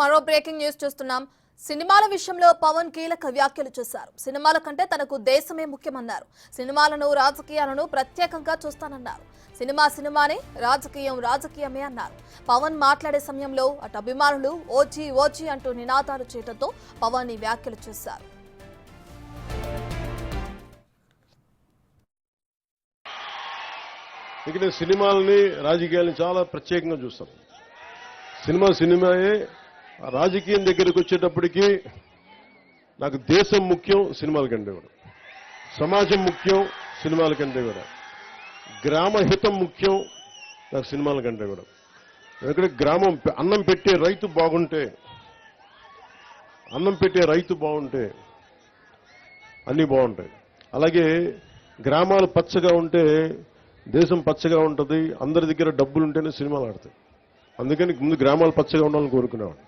మరో breaking news చూస్తున్నాం. సినిమాల విషయంలో పవన్ కీలక వ్యాఖ్యలు చేశారు. సినిమాల కంటే తనకు దేశమే ముఖ్యమన్నారు. సినిమాలను రాజకీయాలను ప్రత్యేకంగా చూస్తానన్నారు. సినిమా సినిమానే, రాజకీయం రాజకీయమే అన్నారు. పవన్ మాట్లాడే సమయంలో అటు అభిమానులు ఓజీ ఓజీ అంటూ నినాదాలు చేయడంతో పవన్ ఈ వ్యాఖ్యలు చేశారు. ఇక నేను సినిమాలని రాజకీయాలని చాలా ప్రత్యేకంగా చూస్తాను. సినిమాయే. రాజకీయం దగ్గరికి వచ్చేటప్పటికి నాకు దేశం ముఖ్యం సినిమాల కంటే కూడా, సమాజం ముఖ్యం సినిమాల కంటే కూడా, గ్రామ హితం ముఖ్యం నాకు సినిమాల కంటే కూడా. ఎందుకంటే గ్రామం అన్నం పెట్టే రైతు బాగుంటే అన్నీ బాగుంటాయి. అలాగే గ్రామాలు పచ్చగా ఉంటే దేశం పచ్చగా ఉంటుంది. అందరి దగ్గర డబ్బులు ఉంటేనే సినిమాలు ఆడతాయి. అందుకని ముందు గ్రామాలు పచ్చగా ఉండాలని కోరుకునేవాడు.